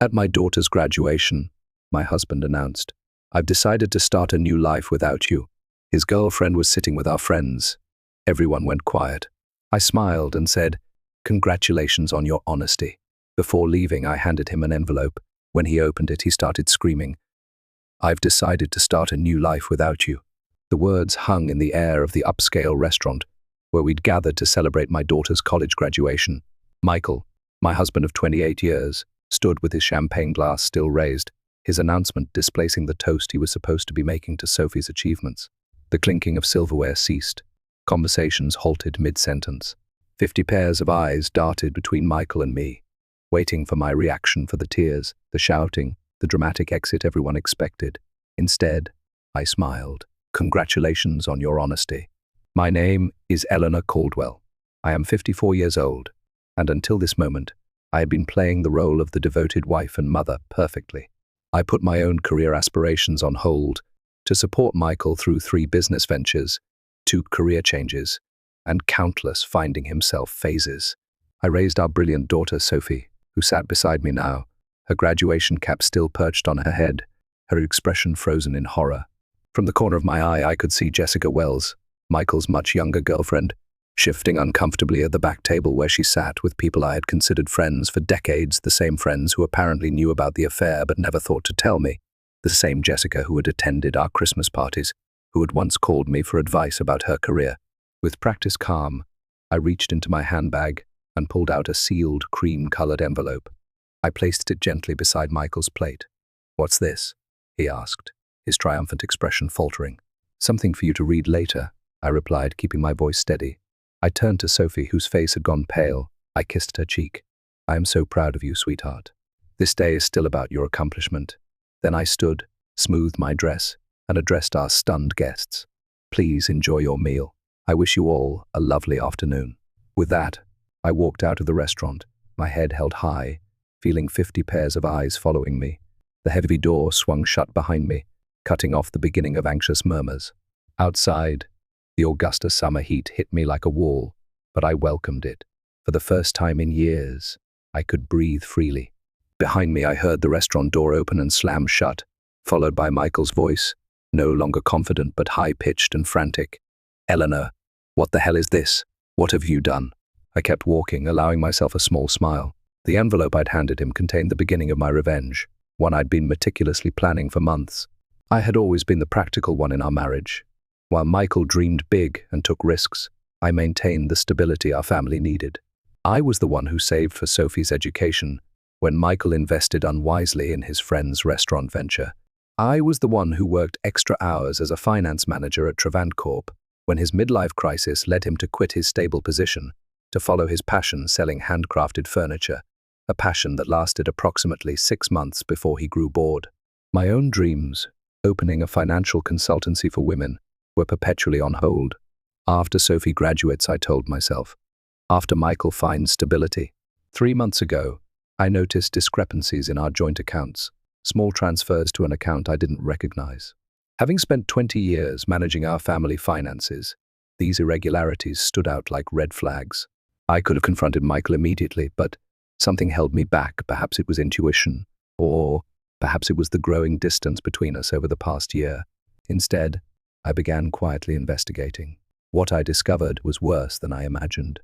At my daughter's graduation, my husband announced, "I've decided to start a new life without you." His girlfriend was sitting with our friends. Everyone went quiet. I smiled and said, "Congratulations on your honesty." Before leaving, I handed him an envelope. When he opened it, he started screaming, "I've decided to start a new life without you." The words hung in the air of the upscale restaurant where we'd gathered to celebrate my daughter's college graduation. Michael, my husband of 28 years, stood with his champagne glass still raised, his announcement displacing the toast he was supposed to be making to Sophie's achievements. The clinking of silverware ceased. Conversations halted mid-sentence. 50 pairs of eyes darted between Michael and me, waiting for my reaction, for the tears, the shouting, the dramatic exit everyone expected. Instead, I smiled. "Congratulations on your honesty. My name is Eleanor Caldwell. I am 54 years old, and until this moment, I had been playing the role of the devoted wife and mother perfectly. I put my own career aspirations on hold to support Michael through 3 business ventures, 2 career changes, and countless finding himself phases. I raised our brilliant daughter, Sophie, who sat beside me now, her graduation cap still perched on her head, her expression frozen in horror. From the corner of my eye, I could see Jessica Wells, Michael's much younger girlfriend, shifting uncomfortably at the back table where she sat with people I had considered friends for decades, the same friends who apparently knew about the affair but never thought to tell me, the same Jessica who had attended our Christmas parties, who had once called me for advice about her career. With practiced calm, I reached into my handbag and pulled out a sealed cream-colored envelope. I placed it gently beside Michael's plate. "What's this?" he asked, his triumphant expression faltering. "Something for you to read later," I replied, keeping my voice steady. I turned to Sophie, whose face had gone pale. I kissed her cheek. "I am so proud of you, sweetheart. This day is still about your accomplishment." Then I stood, smoothed my dress, and addressed our stunned guests. "Please enjoy your meal. I wish you all a lovely afternoon." With that, I walked out of the restaurant, my head held high, feeling 50 pairs of eyes following me. The heavy door swung shut behind me, cutting off the beginning of anxious murmurs. Outside, the Augusta summer heat hit me like a wall, but I welcomed it. For the first time in years, I could breathe freely. Behind me, I heard the restaurant door open and slam shut, followed by Michael's voice, no longer confident but high-pitched and frantic. "Eleanor, what the hell is this? What have you done?" I kept walking, allowing myself a small smile. The envelope I'd handed him contained the beginning of my revenge, one I'd been meticulously planning for months. I had always been the practical one in our marriage. While Michael dreamed big and took risks, I maintained the stability our family needed. I was the one who saved for Sophie's education when Michael invested unwisely in his friend's restaurant venture. I was the one who worked extra hours as a finance manager at Travancorp when his midlife crisis led him to quit his stable position to follow his passion selling handcrafted furniture, a passion that lasted approximately 6 months before he grew bored. My own dreams, opening a financial consultancy for women, were perpetually on hold. After Sophie graduates, I told myself. After Michael finds stability. 3 months ago, I noticed discrepancies in our joint accounts, small transfers to an account I didn't recognize. Having spent 20 years managing our family finances, these irregularities stood out like red flags. I could have confronted Michael immediately, but something held me back. Perhaps it was intuition, or perhaps it was the growing distance between us over the past year. Instead, I began quietly investigating. What I discovered was worse than I imagined.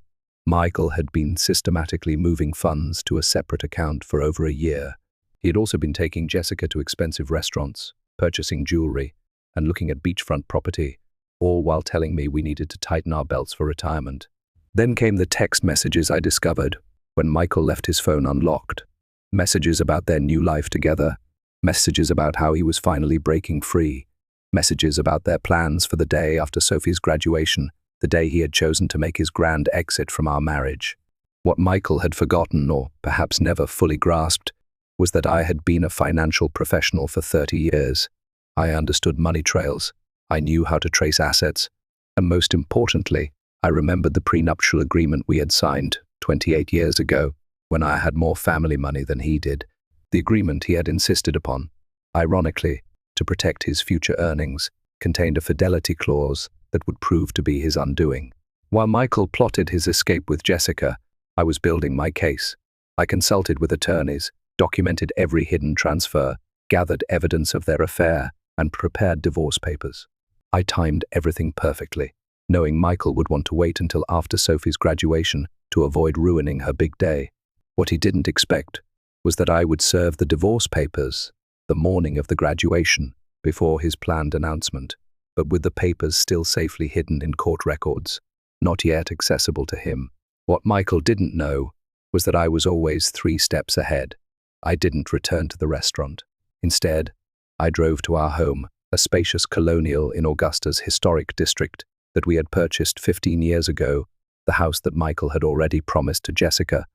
Michael had been systematically moving funds to a separate account for over a year. He had also been taking Jessica to expensive restaurants, purchasing jewelry, and looking at beachfront property, all while telling me we needed to tighten our belts for retirement. Then came the text messages I discovered when Michael left his phone unlocked. Messages about their new life together, messages about how he was finally breaking free, messages about their plans for the day after Sophie's graduation, the day he had chosen to make his grand exit from our marriage. What Michael had forgotten, or perhaps never fully grasped, was that I had been a financial professional for 30 years. I understood money trails, I knew how to trace assets, and most importantly, I remembered the prenuptial agreement we had signed 28 years ago, when I had more family money than he did. The agreement he had insisted upon, ironically, to protect his future earnings, contained a fidelity clause that would prove to be his undoing. While Michael plotted his escape with Jessica, I was building my case. I consulted with attorneys, documented every hidden transfer, gathered evidence of their affair, and prepared divorce papers. I timed everything perfectly, knowing Michael would want to wait until after Sophie's graduation to avoid ruining her big day. What he didn't expect was that I would serve the divorce papers the morning of the graduation, before his planned announcement, but with the papers still safely hidden in court records, not yet accessible to him. What Michael didn't know was that I was always 3 steps ahead. I didn't return to the restaurant. Instead, I drove to our home, a spacious colonial in Augusta's historic district that we had purchased 15 years ago, the house that Michael had already promised to Jessica,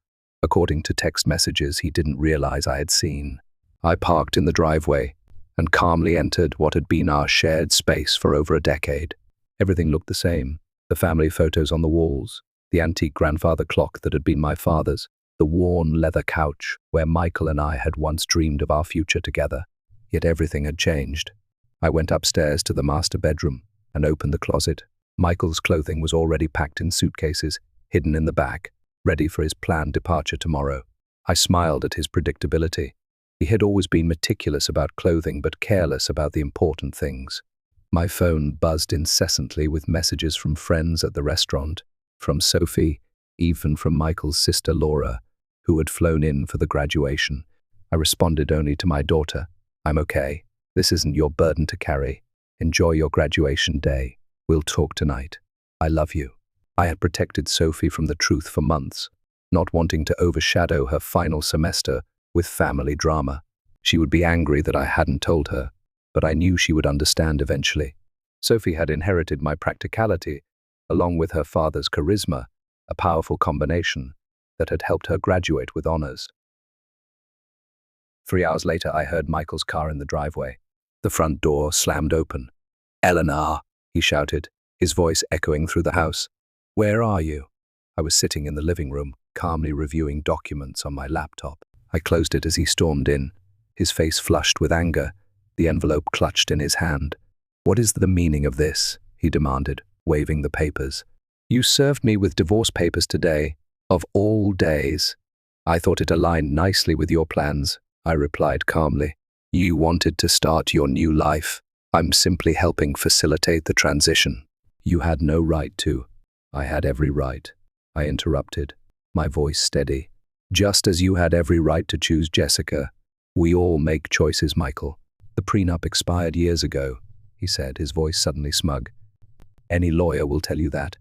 according to text messages he didn't realize I had seen. I parked in the driveway and calmly entered what had been our shared space for over a decade. Everything looked the same. The family photos on the walls, the antique grandfather clock that had been my father's, the worn leather couch where Michael and I had once dreamed of our future together. Yet everything had changed. I went upstairs to the master bedroom and opened the closet. Michael's clothing was already packed in suitcases, hidden in the back, ready for his planned departure tomorrow. I smiled at his predictability. He had always been meticulous about clothing but careless about the important things. My phone buzzed incessantly with messages from friends at the restaurant, from Sophie, even from Michael's sister Laura, who had flown in for the graduation. I responded only to my daughter, "I'm okay. This isn't your burden to carry. Enjoy your graduation day. We'll talk tonight. I love you." I had protected Sophie from the truth for months, not wanting to overshadow her final semester with family drama. She would be angry that I hadn't told her, but I knew she would understand eventually. Sophie had inherited my practicality, along with her father's charisma, a powerful combination that had helped her graduate with honors. 3 hours later, I heard Michael's car in the driveway. The front door slammed open. "Eleanor," he shouted, his voice echoing through the house. "Where are you?" I was sitting in the living room, calmly reviewing documents on my laptop. I closed it as he stormed in, his face flushed with anger, the envelope clutched in his hand. "What is the meaning of this?" he demanded, waving the papers. "You served me with divorce papers today, of all days." "I thought it aligned nicely with your plans," I replied calmly. "You wanted to start your new life. I'm simply helping facilitate the transition." "You had no right to." "I had every right," I interrupted, my voice steady. "Just as you had every right to choose Jessica. We all make choices, Michael. The prenup expired years ago," he said, his voice suddenly smug. "Any lawyer will tell you that."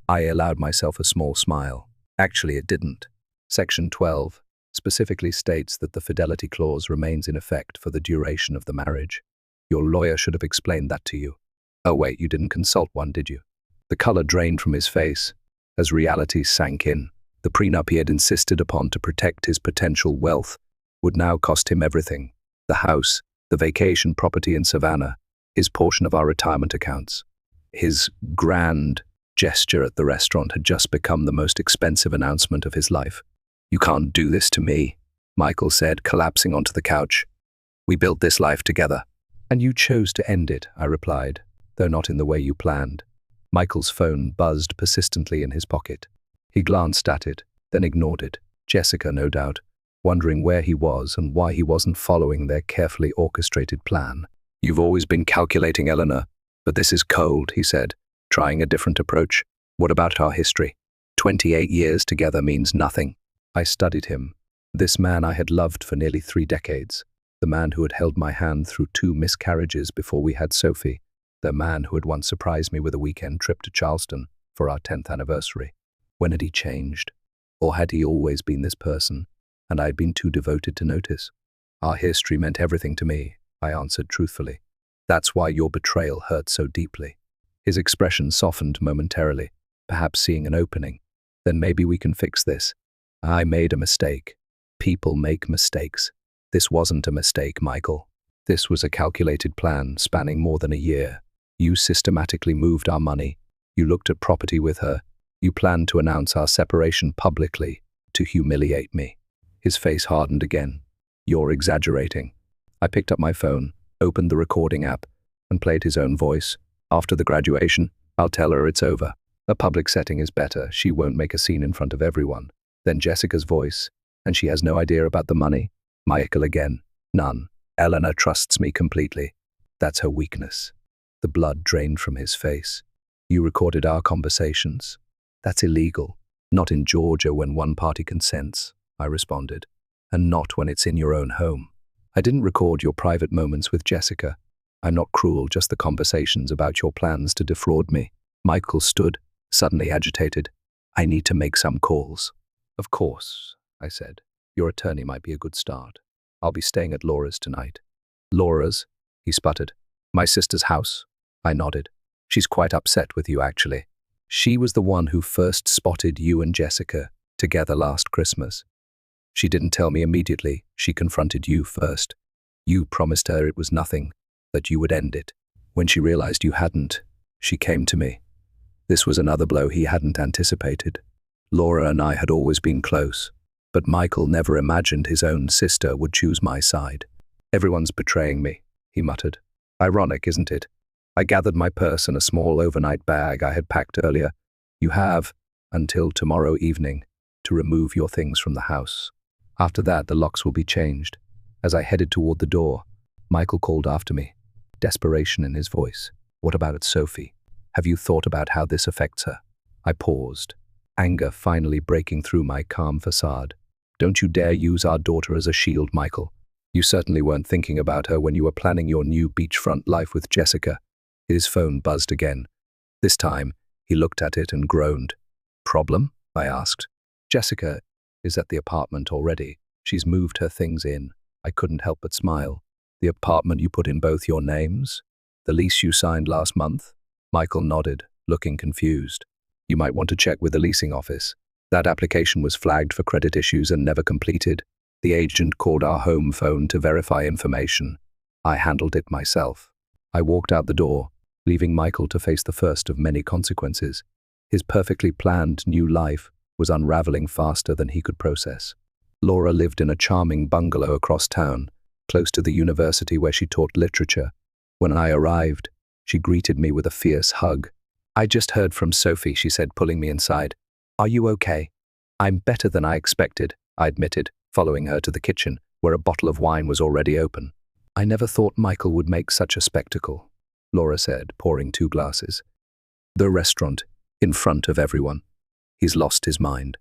I allowed myself a small smile. Actually, it didn't. Section 12 specifically states that the fidelity clause remains in effect for the duration of the marriage. Your lawyer should have explained that to you. Oh wait, you didn't consult one, did you? The color drained from his face as reality sank in. The prenup he had insisted upon to protect his potential wealth would now cost him everything. The house, the vacation property in Savannah, his portion of our retirement accounts. His grand gesture at the restaurant had just become the most expensive announcement of his life. "You can't do this to me," Michael said, collapsing onto the couch. "We built this life together." "And you chose to end it," I replied, though not in the way you planned. Michael's phone buzzed persistently in his pocket. He glanced at it, then ignored it. Jessica, no doubt, wondering where he was and why he wasn't following their carefully orchestrated plan. "You've always been calculating, Eleanor, but this is cold," he said, trying a different approach. "What about our history? 28 years together means nothing." I studied him. This man I had loved for nearly 3 decades. The man who had held my hand through 2 miscarriages before we had Sophie. The man who had once surprised me with a weekend trip to Charleston for our 10th anniversary. When had he changed? Or had he always been this person, and I had been too devoted to notice? "Our history meant everything to me," I answered truthfully. "That's why your betrayal hurt so deeply." His expression softened momentarily, perhaps seeing an opening. "Then maybe we can fix this." "I made a mistake. People make mistakes. This wasn't a mistake, Michael. This was a calculated plan spanning more than a year. You systematically moved our money. You looked at property with her. You planned to announce our separation publicly, to humiliate me." His face hardened again. "You're exaggerating." I picked up my phone, opened the recording app, and played his own voice. "After the graduation, I'll tell her it's over. A public setting is better. She won't make a scene in front of everyone." Then Jessica's voice. "And she has no idea about the money?" Michael again. None. Eleanor trusts me completely. That's her weakness. The blood drained from his face. You recorded our conversations. That's illegal. Not in Georgia when one party consents, I responded. And not when it's in your own home. I didn't record your private moments with Jessica. I'm not cruel, just the conversations about your plans to defraud me. Michael stood, suddenly agitated. I need to make some calls. Of course, I said. Your attorney might be a good start. I'll be staying at Laura's tonight. Laura's? He sputtered. My sister's house. I nodded. She's quite upset with you, actually. She was the one who first spotted you and Jessica together last Christmas. She didn't tell me immediately. She confronted you first. You promised her it was nothing, that you would end it. When she realized you hadn't, she came to me. This was another blow he hadn't anticipated. Laura and I had always been close, but Michael never imagined his own sister would choose my side. Everyone's betraying me, he muttered. Ironic, isn't it? I gathered my purse and a small overnight bag I had packed earlier. You have until tomorrow evening to remove your things from the house. After that, the locks will be changed. As I headed toward the door, Michael called after me, desperation in his voice. What about Sophie? Have you thought about how this affects her? I paused, anger finally breaking through my calm facade. Don't you dare use our daughter as a shield, Michael. You certainly weren't thinking about her when you were planning your new beachfront life with Jessica. His phone buzzed again. This time, he looked at it and groaned. Problem? I asked. Jessica is at the apartment already. She's moved her things in. I couldn't help but smile. The apartment you put in both your names? The lease you signed last month? Michael nodded, looking confused. You might want to check with the leasing office. That application was flagged for credit issues and never completed. The agent called our home phone to verify information. I handled it myself. I walked out the door, leaving Michael to face the first of many consequences. His perfectly planned new life was unraveling faster than he could process. Laura lived in a charming bungalow across town, close to the university where she taught literature. When I arrived, she greeted me with a fierce hug. I just heard from Sophie, she said, pulling me inside. Are you okay? I'm better than I expected, I admitted, following her to the kitchen, where a bottle of wine was already open. I never thought Michael would make such a spectacle, Laura said, pouring 2 glasses. The restaurant, in front of everyone. He's lost his mind.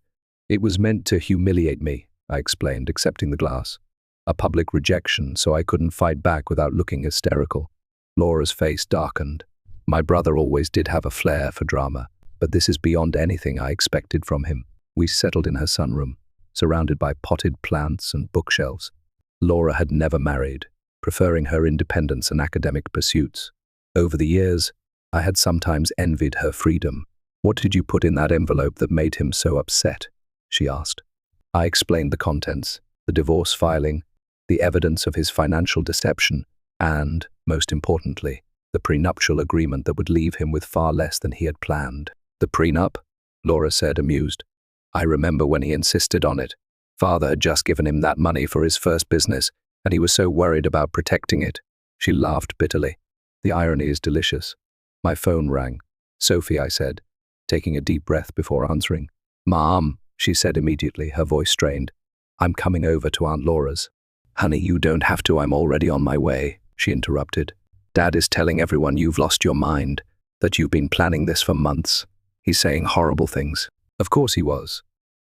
It was meant to humiliate me, I explained, accepting the glass. A public rejection, so I couldn't fight back without looking hysterical. Laura's face darkened. My brother always did have a flair for drama, but this is beyond anything I expected from him. We settled in her sunroom, surrounded by potted plants and bookshelves. Laura had never married, preferring her independence and academic pursuits. Over the years, I had sometimes envied her freedom. What did you put in that envelope that made him so upset? She asked. I explained the contents, the divorce filing, the evidence of his financial deception, and, most importantly, the prenuptial agreement that would leave him with far less than he had planned. The prenup? Laura said, amused. I remember when he insisted on it. Father had just given him that money for his first business, and he was so worried about protecting it. She laughed bitterly. The irony is delicious. My phone rang. Sophie, I said, taking a deep breath before answering. Mom, she said immediately, her voice strained. I'm coming over to Aunt Laura's. Honey, you don't have to, I'm already on my way, she interrupted. Dad is telling everyone you've lost your mind, that you've been planning this for months. He's saying horrible things. Of course he was.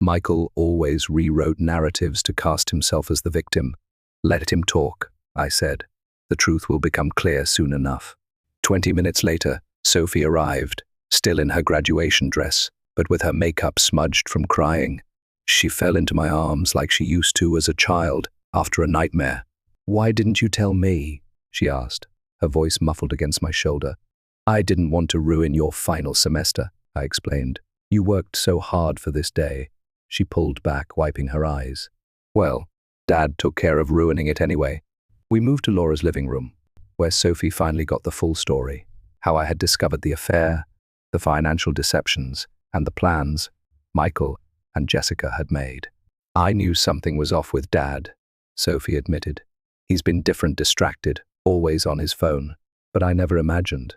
Michael always rewrote narratives to cast himself as the victim. Let him talk, I said. The truth will become clear soon enough. 20 minutes later, Sophie arrived, still in her graduation dress, but with her makeup smudged from crying. She fell into my arms like she used to as a child after a nightmare. Why didn't you tell me? She asked, her voice muffled against my shoulder. I didn't want to ruin your final semester, I explained. You worked so hard for this day. She pulled back, wiping her eyes. Well, Dad took care of ruining it anyway. We moved to Laura's living room, where Sophie finally got the full story. How I had discovered the affair, the financial deceptions, and the plans Michael and Jessica had made. I knew something was off with Dad, Sophie admitted. He's been different, distracted, always on his phone. But I never imagined.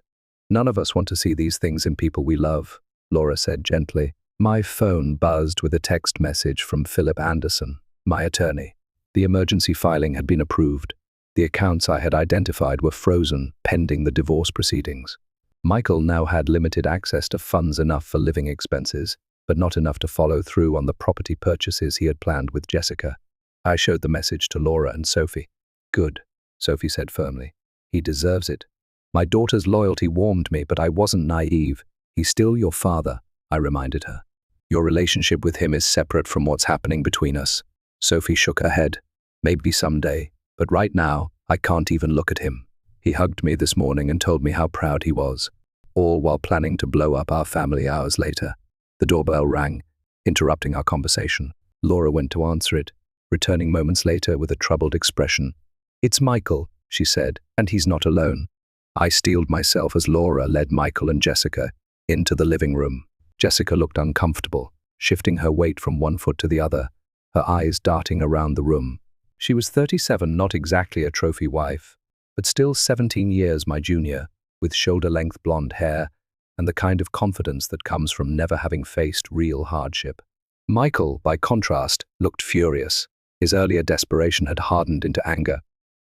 None of us want to see these things in people we love, Laura said gently. My phone buzzed with a text message from Philip Anderson, my attorney. The emergency filing had been approved. The accounts I had identified were frozen, pending the divorce proceedings. Michael now had limited access to funds enough for living expenses, but not enough to follow through on the property purchases he had planned with Jessica. I showed the message to Laura and Sophie. "Good," Sophie said firmly. "He deserves it." My daughter's loyalty warmed me, but I wasn't naive. "He's still your father," I reminded her. "Your relationship with him is separate from what's happening between us." Sophie shook her head. "Maybe someday, but right now, I can't even look at him." He hugged me this morning and told me how proud he was, all while planning to blow up our family hours later. The doorbell rang, interrupting our conversation. Laura went to answer it, returning moments later with a troubled expression. "It's Michael," she said, "and he's not alone." I steeled myself as Laura led Michael and Jessica into the living room. Jessica looked uncomfortable, shifting her weight from one foot to the other, her eyes darting around the room. She was 37, not exactly a trophy wife, but still 17 years my junior, with shoulder-length blonde hair and the kind of confidence that comes from never having faced real hardship. Michael, by contrast, looked furious. His earlier desperation had hardened into anger.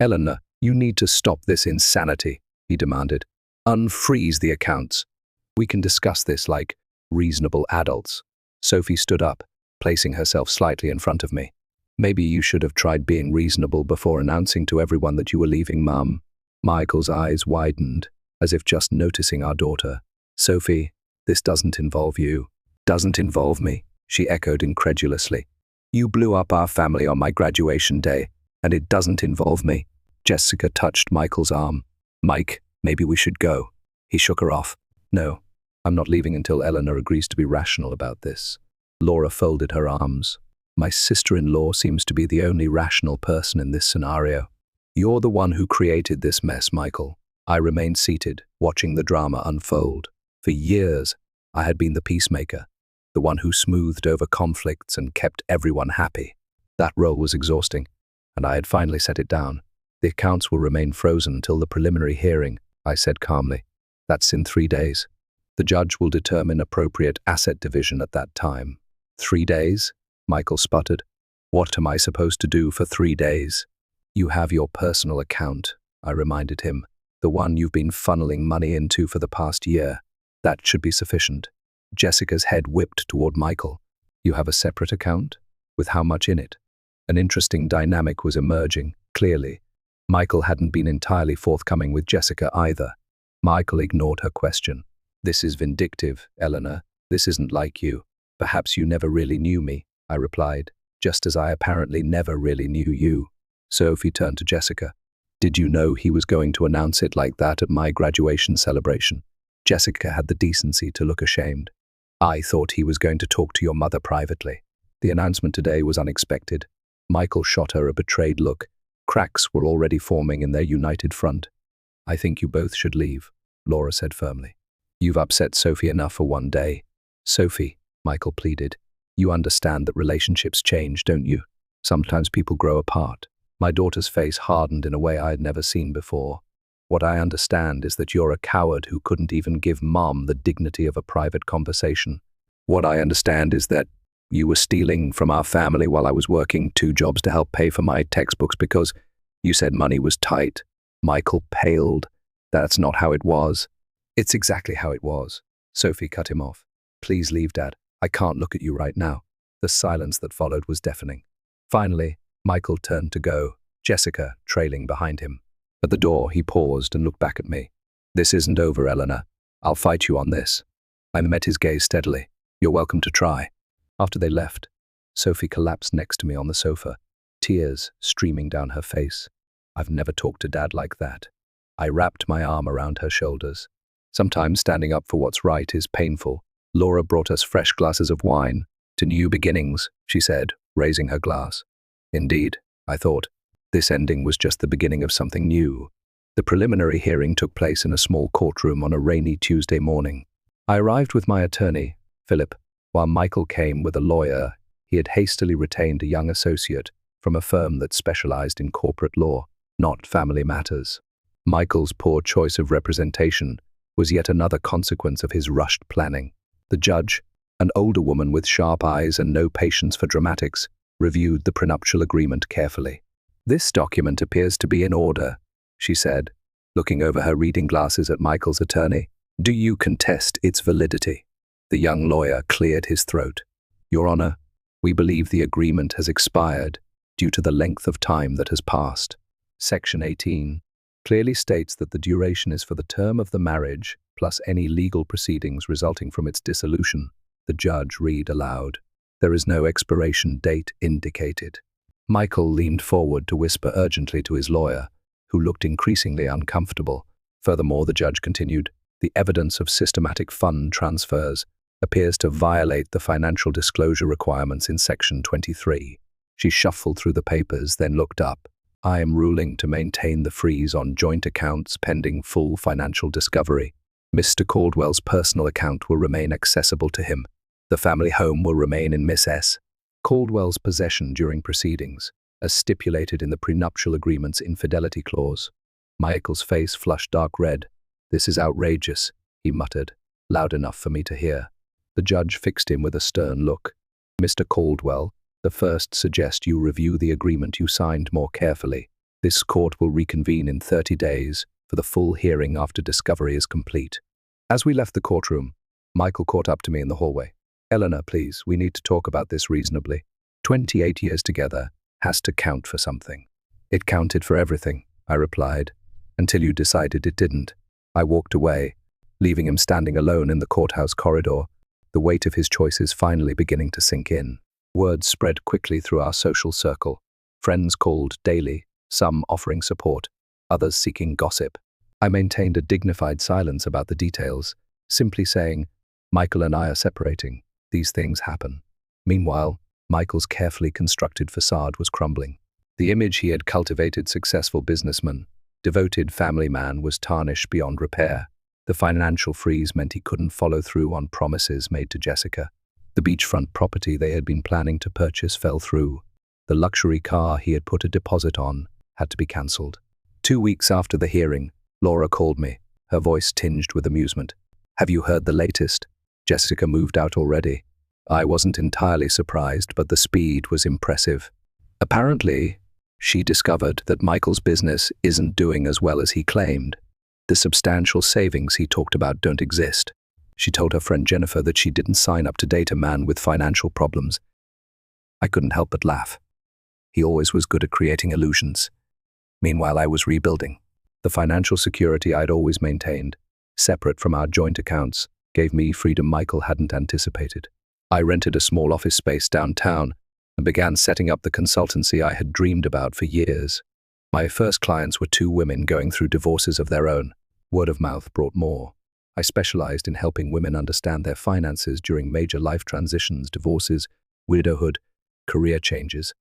"Eleanor, you need to stop this insanity," he demanded. "Unfreeze the accounts. We can discuss this like reasonable adults." Sophie stood up, placing herself slightly in front of me. "Maybe you should have tried being reasonable before announcing to everyone that you were leaving, Mum." Michael's eyes widened, as if just noticing our daughter. "Sophie, this doesn't involve you." "Doesn't involve me," she echoed incredulously. "You blew up our family on my graduation day, and it doesn't involve me." Jessica touched Michael's arm. "Mike, maybe we should go." He shook her off. "No, I'm not leaving until Eleanor agrees to be rational about this." Laura folded her arms. "My sister-in-law seems to be the only rational person in this scenario." "You're the one who created this mess, Michael." I remained seated, watching the drama unfold. For years, I had been the peacemaker, the one who smoothed over conflicts and kept everyone happy. That role was exhausting, and I had finally set it down. "The accounts will remain frozen until the preliminary hearing," I said calmly. "That's in 3 days. The judge will determine appropriate asset division at that time." 3 days? Michael sputtered. "What am I supposed to do for 3 days?" "You have your personal account," I reminded him. "The one you've been funneling money into for the past year. That should be sufficient." Jessica's head whipped toward Michael. "You have a separate account? With how much in it?" An interesting dynamic was emerging, clearly. Michael hadn't been entirely forthcoming with Jessica either. Michael ignored her question. "This is vindictive, Eleanor. This isn't like you. Perhaps you never really knew me," I replied, "just as I apparently never really knew you." Sophie turned to Jessica. "Did you know he was going to announce it like that at my graduation celebration?" Jessica had the decency to look ashamed. "I thought he was going to talk to your mother privately." The announcement today was unexpected. Michael shot her a betrayed look. Cracks were already forming in their united front. "I think you both should leave," Laura said firmly. "You've upset Sophie enough for one day." "Sophie," Michael pleaded, "you understand that relationships change, don't you? Sometimes people grow apart." My daughter's face hardened in a way I had never seen before. "What I understand is that you're a coward who couldn't even give Mom the dignity of a private conversation. What I understand is that you were stealing from our family while I was working 2 jobs to help pay for my textbooks because you said money was tight." Michael paled. "That's not how it was." "It's exactly how it was." Sophie cut him off. "Please leave, Dad. I can't look at you right now." The silence that followed was deafening. Finally, Michael turned to go, Jessica trailing behind him. At the door, he paused and looked back at me. "This isn't over, Eleanor. I'll fight you on this." I met his gaze steadily. "You're welcome to try." After they left, Sophie collapsed next to me on the sofa, tears streaming down her face. I've never talked to Dad like that. I wrapped my arm around her shoulders. "Sometimes standing up for what's right is painful." Laura brought us fresh glasses of wine. "To new beginnings," she said, raising her glass. Indeed, I thought. This ending was just the beginning of something new. The preliminary hearing took place in a small courtroom on a rainy Tuesday morning. I arrived with my attorney, Philip, while Michael came with a lawyer. He had hastily retained a young associate from a firm that specialized in corporate law, not family matters. Michael's poor choice of representation was yet another consequence of his rushed planning. The judge, an older woman with sharp eyes and no patience for dramatics, reviewed the prenuptial agreement carefully. "This document appears to be in order," she said, looking over her reading glasses at Michael's attorney. "Do you contest its validity?" The young lawyer cleared his throat. "Your Honor, we believe the agreement has expired due to the length of time that has passed. Section 18 clearly states that the duration is for the term of the marriage plus any legal proceedings resulting from its dissolution," the judge read aloud. "There is no expiration date indicated." Michael leaned forward to whisper urgently to his lawyer, who looked increasingly uncomfortable. Furthermore, the judge continued, "The evidence of systematic fund transfers appears to violate the financial disclosure requirements in Section 23. She shuffled through the papers, then looked up. "I am ruling to maintain the freeze on joint accounts pending full financial discovery. Mr. Caldwell's personal account will remain accessible to him. The family home will remain in Miss S. Caldwell's possession during proceedings, as stipulated in the prenuptial agreement's infidelity clause." Michael's face flushed dark red. "This is outrageous," he muttered, loud enough for me to hear. The judge fixed him with a stern look. "Mr. Caldwell, the first suggest you review the agreement you signed more carefully. This court will reconvene in 30 days for the full hearing after discovery is complete." As we left the courtroom, Michael caught up to me in the hallway. "Eleanor, please, we need to talk about this reasonably. 28 years together has to count for something." "It counted for everything," I replied, "until you decided it didn't." I walked away, leaving him standing alone in the courthouse corridor, the weight of his choices finally beginning to sink in. Word spread quickly through our social circle. Friends called daily, some offering support, others seeking gossip. I maintained a dignified silence about the details, simply saying, "Michael and I are separating. These things happen." Meanwhile, Michael's carefully constructed facade was crumbling. The image he had cultivated, successful businessman, devoted family man, was tarnished beyond repair. The financial freeze meant he couldn't follow through on promises made to Jessica. The beachfront property they had been planning to purchase fell through. The luxury car he had put a deposit on had to be cancelled. 2 weeks after the hearing, Laura called me, her voice tinged with amusement. "Have you heard the latest? Jessica moved out already." I wasn't entirely surprised, but the speed was impressive. Apparently, she discovered that Michael's business isn't doing as well as he claimed. The substantial savings he talked about don't exist. She told her friend Jennifer that she didn't sign up to date a man with financial problems. I couldn't help but laugh. He always was good at creating illusions. Meanwhile, I was rebuilding. The financial security I'd always maintained, separate from our joint accounts, gave me freedom Michael hadn't anticipated. I rented a small office space downtown and began setting up the consultancy I had dreamed about for years. My first clients were 2 women going through divorces of their own. Word of mouth brought more. I specialized in helping women understand their finances during major life transitions, divorces, widowhood, career changes.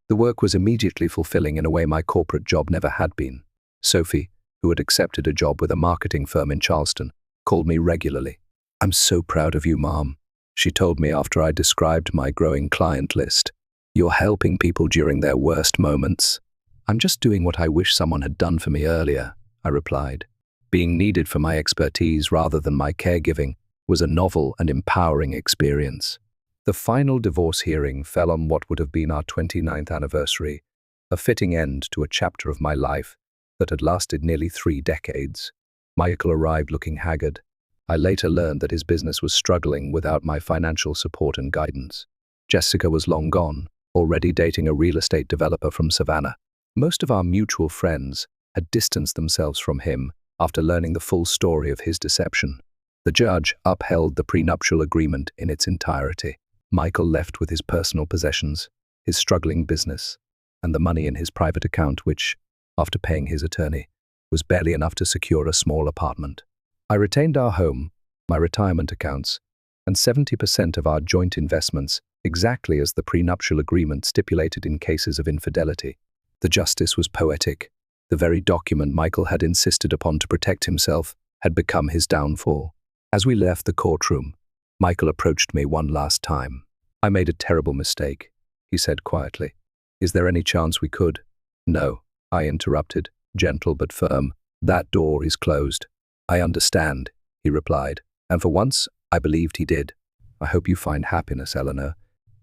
The work was immediately fulfilling in a way my corporate job never had been. Sophie, who had accepted a job with a marketing firm in Charleston, called me regularly. "I'm so proud of you, Mom," she told me after I described my growing client list. "You're helping people during their worst moments." "I'm just doing what I wish someone had done for me earlier," I replied. Being needed for my expertise rather than my caregiving was a novel and empowering experience. The final divorce hearing fell on what would have been our 29th anniversary, a fitting end to a chapter of my life that had lasted nearly 3 decades. Michael arrived looking haggard. I later learned that his business was struggling without my financial support and guidance. Jessica was long gone, already dating a real estate developer from Savannah. Most of our mutual friends had distanced themselves from him after learning the full story of his deception. The judge upheld the prenuptial agreement in its entirety. Michael left with his personal possessions, his struggling business, and the money in his private account which, after paying his attorney, was barely enough to secure a small apartment. I retained our home, my retirement accounts, and 70% of our joint investments, exactly as the prenuptial agreement stipulated in cases of infidelity. The justice was poetic. The very document Michael had insisted upon to protect himself had become his downfall. As we left the courtroom, Michael approached me one last time. "I made a terrible mistake," he said quietly. "Is there any chance we could?" "No," I interrupted, gentle but firm. "That door is closed." "I understand," he replied, and for once I believed he did. "I hope you find happiness, Eleanor.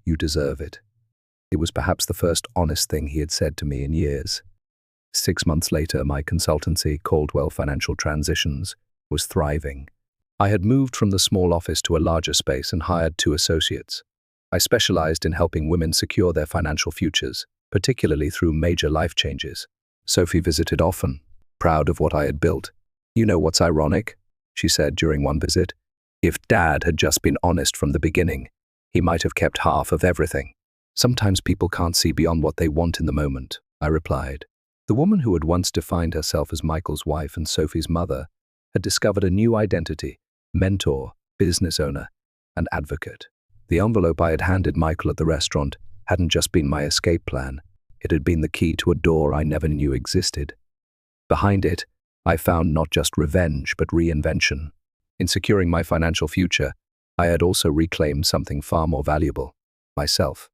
You deserve it." It was perhaps the first honest thing he had said to me in years. 6 months later, my consultancy, Caldwell Financial Transitions, was thriving. I had moved from the small office to a larger space and hired 2 associates. I specialized in helping women secure their financial futures, particularly through major life changes. Sophie visited often, proud of what I had built. "You know what's ironic?" she said during one visit. "If Dad had just been honest from the beginning, he might have kept half of everything." "Sometimes people can't see beyond what they want in the moment," I replied. The woman who had once defined herself as Michael's wife and Sophie's mother had discovered a new identity: mentor, business owner, and advocate. The envelope I had handed Michael at the restaurant hadn't just been my escape plan. It had been the key to a door I never knew existed. Behind it, I found not just revenge, but reinvention. In securing my financial future, I had also reclaimed something far more valuable: myself.